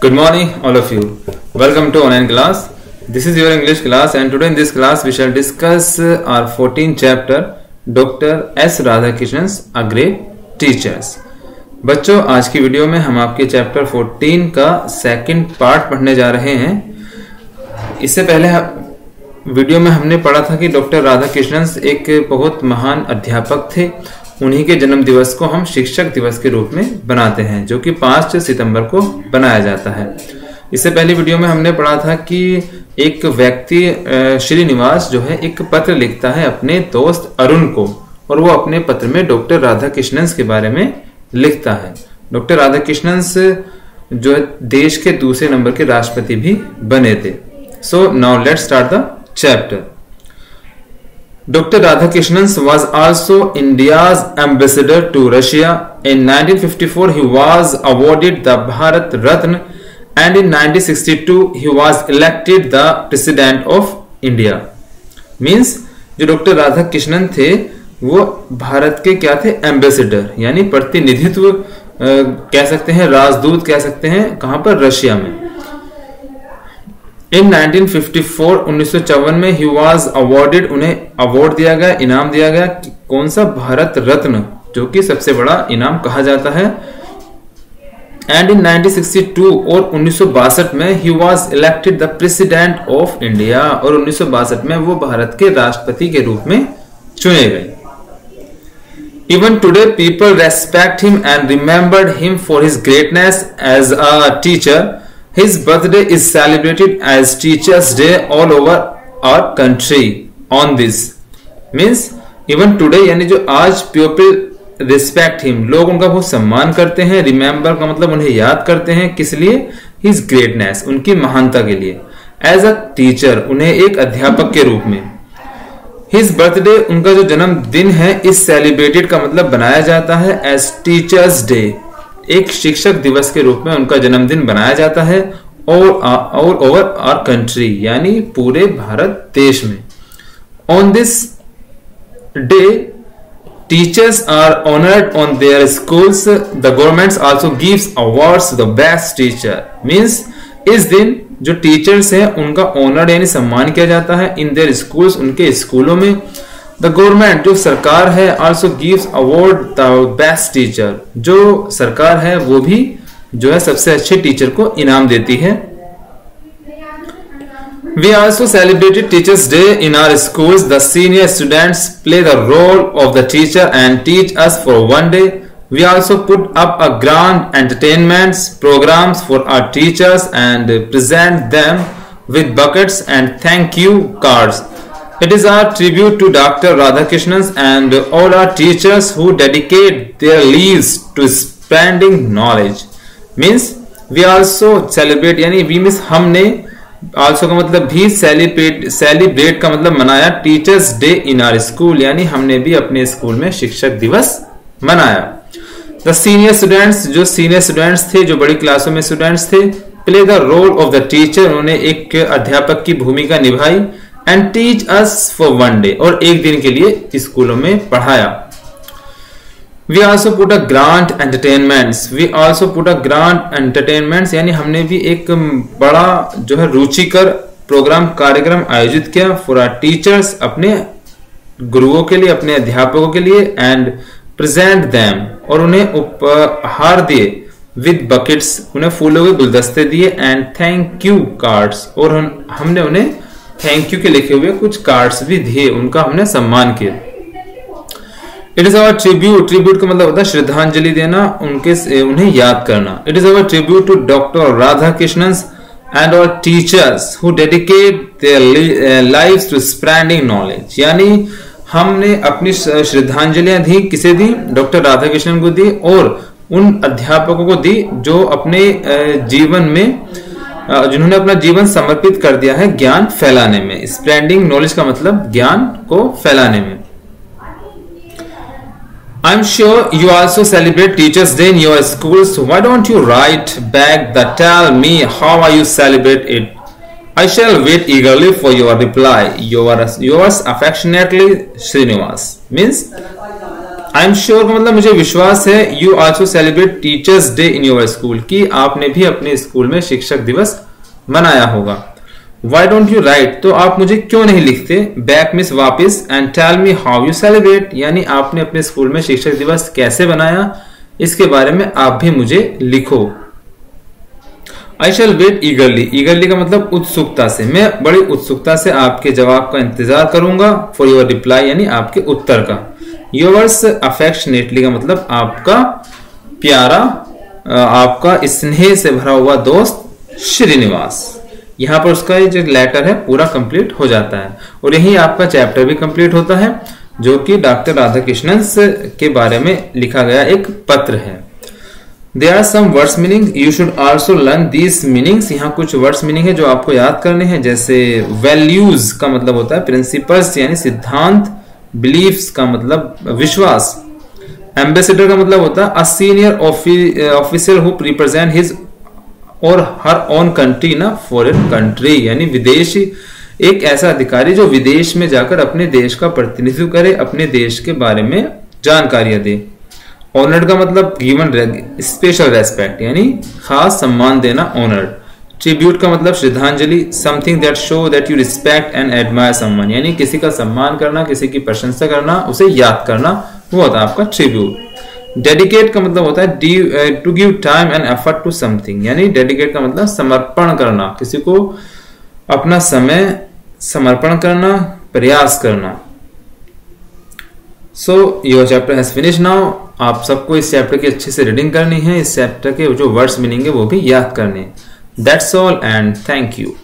Good morning all of you. Welcome to online class. This is your English class and today in this class we shall discuss our 14th chapter Dr. S. Radhakrishnan A Great Teachers. बच्चों आज की video में हम आपके chapter 14 का second part पढ़ने जा रहे हैं। इससे पहले वीडियो में हमने पढ़ा था कि डॉक्टर राधाकृष्णन एक बहुत महान अध्यापक थे। उन्हीं के जन्म दिवस को हम शिक्षक दिवस के रूप में बनाते हैं जो कि 5 सितंबर को बनाया जाता है। इससे पहले वीडियो में हमने पढ़ा था कि एक व्यक्ति श्रीनिवास जो है एक पत्र लिखता है अपने दोस्त अरुण को और वो अपने पत्र में डॉक्टर राधाकृष्णन के बारे में लिखता है। डॉक्टर राधाकृष्णन जो देश के दूसरे नंबर के राष्ट्रपति भी बने थे। So now let's start the chapter. Dr. Radhakrishnan was also India's ambassador to Russia. In 1954, he was awarded the Bharat Ratna, and in 1962, he was elected the President of India. Means जो doctor Radhakrishnan थे वो भारत के क्या थे? Ambassador यानी प्रतिनिधित्व कह सकते हैं, राजदूत कह सकते हैं। कहां पर? रशिया में। इन 1954 1954 में ही वॉज अवॉर्डेड, उन्हें अवार्ड दिया गया, इनाम दिया गया। कौन सा? भारत रत्न, जो कि सबसे बड़ा इनाम कहा जाता है। एंड इन 1962 और 1962 में he was elected the president of India, और 1962 में वो भारत के राष्ट्रपति के रूप में चुने गए। Even today people respect him and remembered him for his greatness as a teacher. His birthday is celebrated as Teachers' Day all over our country on this. Means even today यानी जो आज people respect him, लोग उनका बहुत सम्मान करते हैं। Remember का मतलब उन्हें याद करते हैं। किस लिए? His greatness, उनकी महानता के लिए। As a teacher, उन्हें एक अध्यापक के रूप में। His birthday, उनका जो जन्मदिन है, is celebrated का मतलब बनाया जाता है as Teachers' Day, एक शिक्षक दिवस के रूप में उनका जन्मदिन बनाया जाता है। और ओवर आवर कंट्री यानी पूरे भारत देश में। On this day teachers are honoured on their schools. The government also gives awards to the best teacher. Means इस दिन जो टीचर्स हैं उनका ऑनर यानी सम्मान किया जाता है इन देयर स्कूल्स, उनके स्कूलों में। द गवर्नमेंट जो सरकार है also gives award the best teacher, जो सरकार है वो भी जो है सबसे अच्छे टीचर को इनाम देती है। We also celebrated teachers day in our schools. The senior students play the role of the teacher and teach us for one day. We also put up a grand entertainments programmes for our teachers and present them with buckets and thank you cards. It is our tribute to Dr. Radhakrishnan and all our teachers who dedicate their lives to spreading knowledge. Means we also celebrate यानी we means हमने also का मतलब भी celebrate का मतलब मनाया Teachers Day in our school यानी हमने भी अपने स्कूल में शिक्षक दिवस मनाया। The senior students, जो senior students थे, जो बड़ी क्लासों में students थे, play the role of the teacher, उन्होंने एक अध्यापक की भूमिका निभाई। And teach us for one day, और एक दिन के लिए स्कूलों में पढ़ाया। We also put a grand entertainments. We also put a grand entertainments यानी हमने भी एक बड़ा जो है रुचिकर प्रोग्राम कार्यक्रम आयोजित किया फॉर आवर टीचर्स, अपने गुरुओं के लिए, अपने अध्यापकों के लिए। एंड प्रेजेंट देम, और उन्हें उपहार दिए। विद बकेट्स, उन्हें फूलों के गुलदस्ते दिए। एंड थैंक यू कार्ड्स, और हमने उन्हें थैंक यू के लिखे हुए कुछ कार्ड्स भी दिए, उनका हमने सम्मान किया। It is our tribute. Tribute का मतलब होता है श्रद्धांजलि देना, उन्हें याद करना। It is our tribute to doctor Radhakrishnan and our teachers who dedicate their lives to spreading knowledge यानी हमने अपनी श्रद्धांजलियां दी। किसे दी? डॉक्टर राधाकृष्णन को दी, और उन अध्यापकों को दी जो अपने जीवन में जिन्होंने अपना जीवन समर्पित कर दिया है ज्ञान फैलाने में। स्प्रेडिंग नॉलेज का मतलब ज्ञान को फैलाने में। I am sure you also celebrate teachers day in your schools. Why don't you write back the tell me how are you celebrate it. I shall wait eagerly for your reply. Yours affectionately Srinivas. Means I am sure का मतलब मुझे विश्वास है, you also celebrate teachers day in your school, कि आपने भी अपने school में शिक्षक दिवस मनाया होगा। वाई डोंट यू राइट, तो आप मुझे क्यों नहीं लिखते, बैक मीन्स वापिस, and tell me how you celebrate, यानी आपने अपने स्कूल में शिक्षक दिवस कैसे बनाया, इसके बारे में आप भी मुझे लिखो। आई शैल वेट ईगरली, ईगरली का मतलब उत्सुकता से, मैं बड़ी उत्सुकता से आपके जवाब का इंतजार करूंगा, फॉर योर रिप्लाई यानी आपके उत्तर का। योर्स अफेक्शनेटली का मतलब आपका प्यारा, आपका स्नेह से भरा हुआ दोस्त श्रीनिवास। यहां पर उसका जो लेटर है पूरा कंप्लीट हो जाता है और यही आपका चैप्टर भी कंप्लीट होता है, जो कि डॉक्टर राधाकृष्णन के बारे में लिखा गया एक पत्र है। There are some words meaning, you should also learn these meanings। यहाँ कुछ वर्ड्स मीनिंग है जो आपको याद करने हैं, जैसे values का मतलब होता है प्रिंसिपल्स यानी सिद्धांत, beliefs का मतलब विश्वास, एम्बेसडर का मतलब होता है a senior officer who represent his और हर ओन कंट्री ना फॉरेन कंट्री, यानी विदेशी, एक ऐसा अधिकारी जो विदेश में जाकर अपने देश का प्रतिनिधित्व करे, अपने देश के बारे में जानकारियां दे। ऑनर्ड का मतलब गिवन स्पेशल रेस्पेक्ट यानी खास सम्मान देना, ऑनर्ड। ट्रिब्यूट का मतलब श्रद्धांजलि, something that show that you respect and admire someone, यानी किसी का सम्मान करना, किसी की प्रशंसा करना, उसे याद करना, वो होता है आपका ट्रिब्यूट। डेडिकेट का मतलब होता है to give time and effort to something, यानी डेडिकेट का मतलब समर्पण करना, किसी को अपना समय समर्पण करना, प्रयास करना। So your chapter has finish now. आप सबको इस चैप्टर की अच्छे से रीडिंग करनी है, इस चैप्टर के जो वर्ड्स मीनिंग है वो भी याद करने। That's all and thank you.